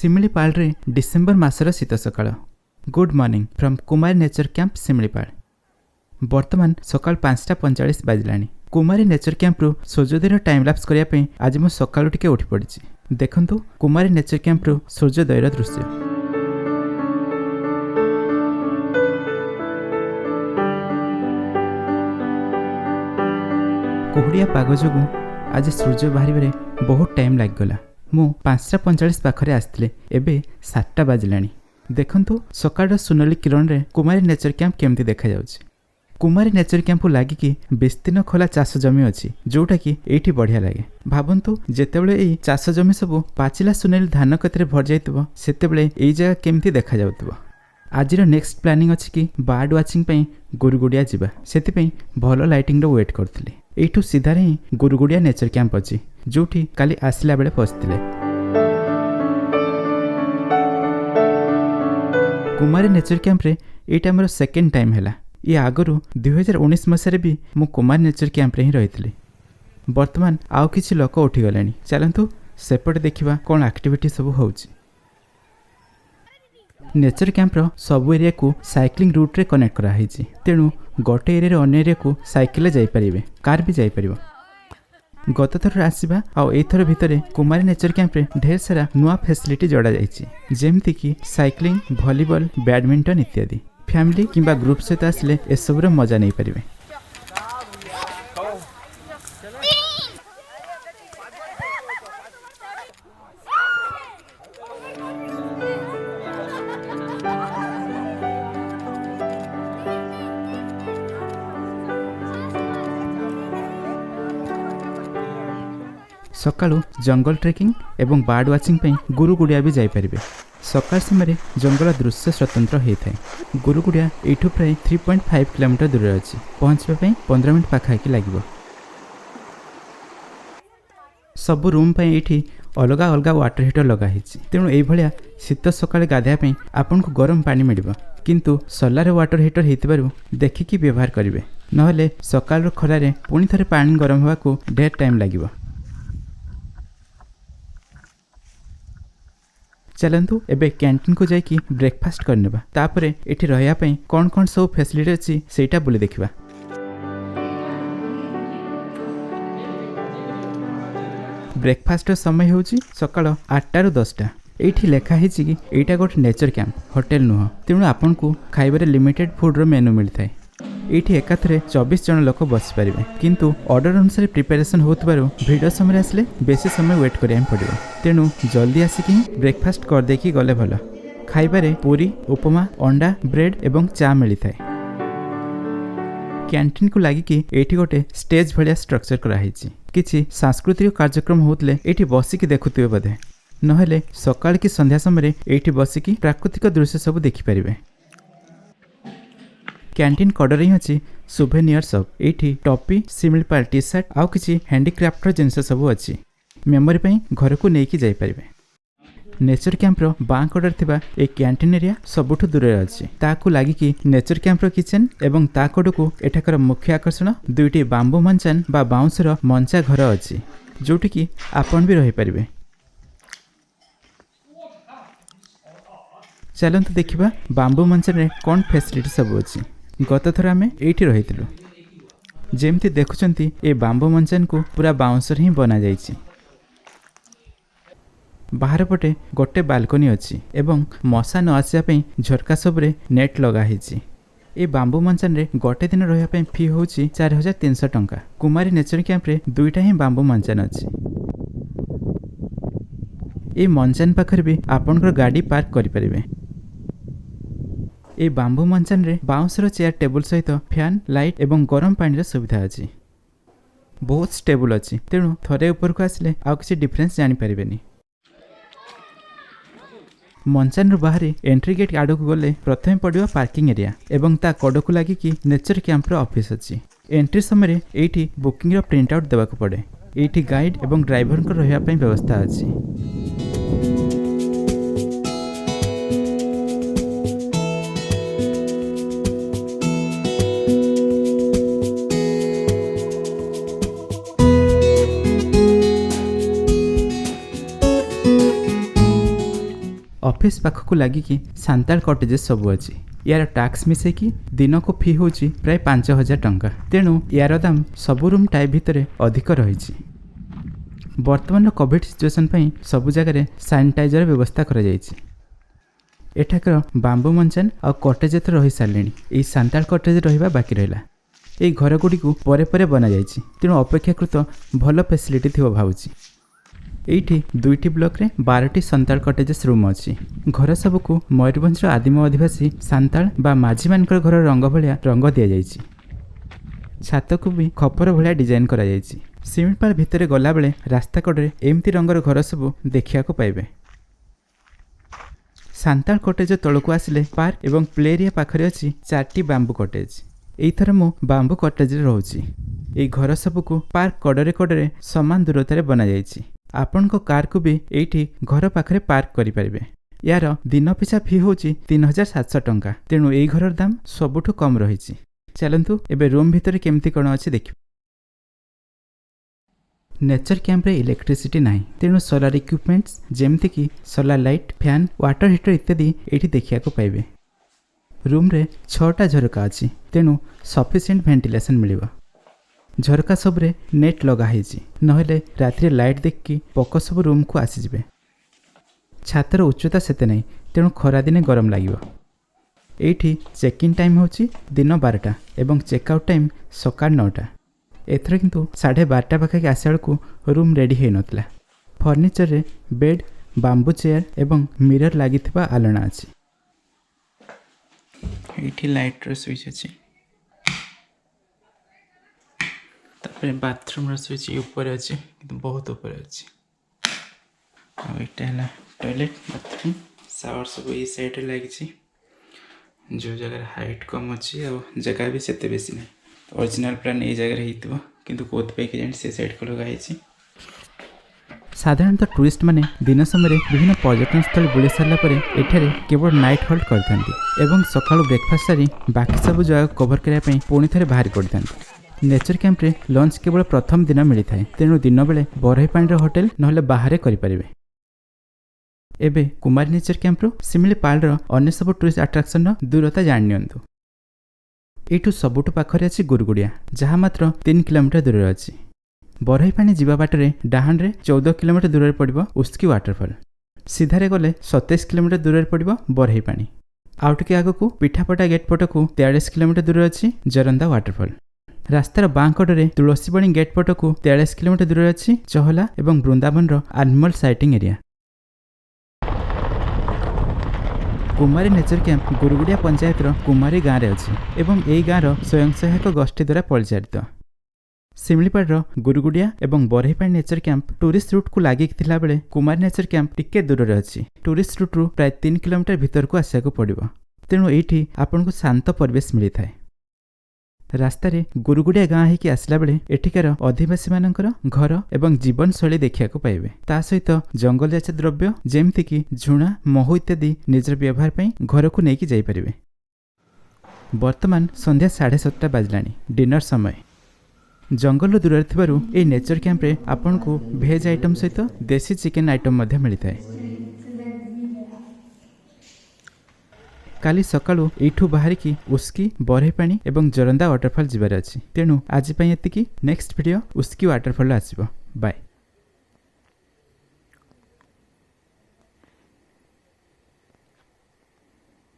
शिमिलीपाल रे डिसेम्बर मासर शीत सकाळ। Good morning from Kumari nature camp Similipal. वर्तमान सकाळ 5:45 बाजिलानी। कुमारी नेचर कैंप सूर्योदय टाइम लैप्स करने आज मु सकाळू टिके उठी पड़ी। देखंतु कुमारी नेचर कैंप सूर्योदयर दृश्य। कुहुड़िया पाग जो आज सूर्य बाहर बहुत टाइम लगिगला। मु 5:45 पाखे आसते एवं 7टा बाजिलानी। देखंतु सकाळ सुनाली किरण रे कुमारी नेचर कैंप केमती देखा जाउछि। कुमारी नेचर कैंप लागिकी विस्तीर्ण खोला चाष जमी अच्छी जोटा कि एठी बढ़िया लगे। भावंतु जेतेबेले एई चाष जमी सब पाचिला सुनेली धान कतरे भर जाइतबो सेतेबेले एई जगह केमती देखा जाउतबो। आजिर नेक्स्ट प्लानिंग अछि कि बर्ड वाचिंग पई गुरुगुड़िया जिबा। सेति पई भलो लाइटिंग रो वेट करथिले। एठू सीधा रे गुरुगुड़िया नेचर कैंप अछि जोठी काली आसिला बेले पहुंचथिले। कुमारी नेचर कैंप रे एटा हमर सेकेंड टाइम हैला। ये आगरू 2019 मसीह भी मु कुमारी नेचर कैंप रे ही रही। वर्तमान आउ किछि लोक उठी गलेनी। चलंतु सेपटे देखिबा कोन एक्टिविटी सब होउछि। नेचर कैंप रो सब एरिया को साइक्लिंग रूट रे कनेक्ट करा हिछि। तेनु गोटे एरिया रे अन्य एरिया को साइकिल जाई परिबे, कार भी जाई परिबो। गत थर आसीबा आ एथर भितरे कुमारी नेचर कैंप रे ढेर सारा नुआ फैसिलिटी जोड़ा जाइछि जेमति कि साइक्लिंग, वॉलीबॉल, बैडमिंटन इत्यादि। फैमिली किंबा ग्रुप सहित आसले एसबुर मजा नहीं पारे। सकाळू जंगल ट्रेकिंग एवं बर्ड वाचिंग पे गुरुगुड़िया भी जाई परिबे। सकाळ समय जंगल दृश्य स्वतंत्र होता है। गुरुगुड़िया एठू प्राय 3.5 किलोमीटर दूर अच्छी। पहुँचवाई 15 मिनट पाखापाखि लगे। सबु रूम ये अलग अलग वाटर हीटर लगाई। तेणु ये शीत सकाळे गाधेवाई आपन को गरम पानी मिल किंतु सोलार वाटर हीटर होइतिबारु देखिकी व्यवहार करेंगे। नहले सकाळ खरारे पुणी थे पानी गरम होगा को ढेर टाइम लगे। चलंतु एबे कैंटीन को जाइकी ब्रेकफास्ट करनेबा। तापरे एठी रहया पई कोन कोन सब फैसिलिटी अछि सेटा बुले देखिबा। ब्रेकफास्ट समय होउची सकाळ 8टा रु 10टा। एठी लेखा हिची कि एटा गोट नेचर कैंप, होटल नुह। तेणु आपन को खाइबारे लिमिटेड फूड रो मेनू मिलथाय। एठी एकाथरे 24 जन लोक बस पारिबे किंतु ऑर्डर अनुसार प्रिपरेशन होतबारु भिड समय आसले बेसी समय वेट करिया पड़िबो। तेणु जल्दी आसिकी ब्रेकफास्ट कर देकी गले भलो। खाइबारे पूरी, उपमा, अंडा, ब्रेड एवं चा मिलता है। कैंटीन को लागिकी एठी गोटे स्टेज भलिया स्ट्रक्चर करा हिची। किछि सांस्कृतिक कार्यक्रम होतले एठी बसिकी देखुथिबे बधे। नहले सकाळ की संध्या समय एठी बसिकी प्राकृतिक दृश्य सब देखि परिबे। कैंटीन कड़े ही अच्छी सुवेनियर शॉप। एठी टॉपी, शिमिलीपाल टी शर्ट आउ किछि हैंडीक्राफ्टर जिनस सब अच्छी। मेमोरी पई घर को लेकिन जाई परिबे। नेचर कैंप रो बां कड़े थिबा ए कैंटीन एरिया सबुठु दूर अच्छी। ताकू लागिकी नेचर कैंप रो किचन एवं ता कड़कू एठाकर मुख्य आकर्षण दुईटी बांबू मंचान बा बाउंसर मंचा घर अच्छी जोटी की आपन भी रही परिबे। चलंतु देखिबा बांबू मंचन रे कोन फैसिलिटी सब अच्छी। गत थर आमे एठी रहितलु। जेमती देखुचंती ए बांबू मंचन को पूरा बाउंसर ही बना जाइछि। बाहर पटे गोटे बालकनी अच्छी एवं मशा न आसिया पई झरका सबरे नेट लगा हिछि। ए बांबू मंचन रे गोटे दिन रहिया पई फी होउछि 4300 टंका। कुमारी नेचर कैंप रे दुईटा ही बांबू मंचन अच्छी। ए मंचन पाखर भी आपनकर गाड़ी पार्क करि परिबे। ए बांबू मंचन रे बाउंसर चेयर टेबल सहित फैन, लाइट एवं गरम पानी सुविधा अच्छी। बहुत स्टेबल अच्छी। तेणु थरे ऊपर को आसले आउ किसी डिफरेंस जानी परिबेनी। मंचन रु बाहर एंट्री गेट आड़ को गले प्रथम पड़ो पार्किंग एरिया एवं ता कड़ को लागिकी नेचर कैंप रो ऑफिस अच्छी। एंट्री समय एठी बुकिंग रो प्रिंट आउट देवा को पड़े। एठी गाइड एवं ड्राइवर को रहिया पई व्यवस्था अच्छी। ऑफिस पाखक लगिकी सांताल कटेजेस सब अच्छी। यार टैक्स मिसेकी दिन को फी हूँ प्राय 5000 टंका। तेणु यार दाम सबू रूम टाइप भितर अधिक रही। बर्तमान कोविड सिचुएसन सबु जगह सैनिटाइजर व्यवस्था करा जायछि। एठाकर बांबू मंचान और कटेज तो रही सारे। यही सांताल कटेज रहा बाकी रहा। यही घर गुड़ी को परे परे बना जायछि। तेणु अपेक्षाकृत भल फैसिलिटी थी भावुछि। एठी 2टी ब्लॉक रे 12टी सांताल कटेजेस रूम अच्छी। घर सबको मयूरभंजर आदिम आदिवासी सांताल बा माझी मानकर घर रंग भलिया रंग दि जायछि। छात को भी खपर भलिया डिजाइन करा जायछि। सिमिलपाल भितर गला बेले रास्ता कड़े एमती रंगर घर सब देखा पाइबे। सांताल कटेज तलक आसिले पार्क एवं प्ले एरिया पाखरे अच्छी 4टी बांबू कटेज। एथर मु बांबू कटेज रोची। ए घर सबको पार्क कड़े कड़े समान दूरतार बना जायछि। आपण को कार को भी एठी घर पाखरे पार्क करि परिबे। यार दिन पिछा फी होची 3700 टंका। तेणु एई घरर दाम सबुठु कम रहिछि। चलंतु एबे रूम भितर केमती कोन अछि देखि। नेचर कैंप रे इलेक्ट्रिसिटी नाही। तेणु सोलार इक्विपमेंट्स जेमती कि solar light, fan, water heater इत्यादि एठी देखिया को पाइबे। रूम रे 6टा झरका अछि। तेणु सफिशिएंट वेंटिलेशन मिलिबो। झरका सबरे नेट लगा है नहले रात्रि लाइट देखी पक सब रूम को आसी जिवे। छातर उच्चता सेते नहीं। तेणु खरा दिने गरम लागिवो। एठी चेक इन टाइम होची दिन 12टा एवं चेकआउट टाइम सकाळ 9टा। एथर किंतु 12:30 पाखे आसा को रूम रेडी है नतला। फर्निचर रे बेड, बांबू चेयर एवं मिरर लागिथिबा आलना अछि। एठी लाइट रो स्विच अछि। तापर बाथरूम रो स्विच ऊपर अछि किंतु बहुत ऊपर अछि। आ एटा हला टॉयलेट, बाथरूम, शावर सब ई साइड रे लागि छी। जो जगह हाइट कम अछि और जगह भी सेते बेसी नै। ओरिजिनल प्लान ए जगह हितबो किंतु कोत पे के से साइड को लगा है। साधारणतः टूरिस्ट माने दिन समय विभिन्न पर्यटन स्थल बुली सारा पर एठारे केवल नाइट हॉल्ट करथांती एवं सकाळु ब्रेकफास्ट सारी बाकी सब जगह कवर करने पे पुणी थे बाहर करथांती। नेचर कैंप रे लंच केवल प्रथम दिन मिली थाए। तेणु दिन बेले बरही पानी होटेल नहले बाहर करें। एबे कुमारी नेचर कैंप रो सिमिलीपाल रो अन्य सब टूरिस्ट अट्राक्शन रो दूरता जान नियंतु। एठू सबुठु पाखरे अछि गुरगुड़िया जहाँ मात्र 3 किलोमीटर दूर अछि। बरही पानी जीवा बाटरे डाहान रे 14 किलोमीटर दूर पड़िबो उस्की वाटरफॉल। सीधारे गले 27 किलोमीटर दूर पड़िबो बरही पानी। आउ टिके आगकू पिठापटा गेट पटकू 43 किलोमीटर दूर अछि जरंदा वाटरफॉल। रास्तार बां कड़े तुलसीबणी गेट पटकू 43 किलोमीटर दूर अछि चहला एवं वृंदावन रो एनिमल साइटिंग एरिया। कुमारी नेचर कैंप गुरगुड़िया पंचायत रो कुमारी गाँव रे अछि एवं एई गाँव रो स्वयं सहायक गोष्ठी द्वारा परिचालित। सिमिलीपाल रो गुरगुड़िया एवं बरहीपाणी नेचर कैंप टूरिस्ट रूट को लागि थिला बेले कुमारी नेचर कैंप टिके दूर रे अछि। टूरिस्ट रूट रु प्राय 3 किलोमीटर भीतर को आसिया को पड़िबो। तेणु एठी आपनको शांत परिवेश मिली थाए। रास्ता रे गुरगुड़िया गाँ है कि आसला बेले एठिकार आदिवासी मानकर घर एवं जीवन शैली देखा पाइबे। ता सहित जंगल जात द्रव्य जेमती कि झुणा, महू इत्यादि निजर व्यवहार पई घर को लेकिन जाई परिबे। वर्तमान संध्या 7:30 बाजलानी डिनर समय। जंगल दूर थिबारु ए नेचर कैंप रे आपन को भेज आइटम सहित देसी चिकेन आइटम मध्य मिलता है। काली सकाळु एठू बाहर की उस्की, बरहीपाणी एवं जरंदा वाटरफॉल जिबार अछि। तेणु आज पई एतिकी। नेक्स्ट वीडियो उस्की वाटरफॉल आसीबो। बाय।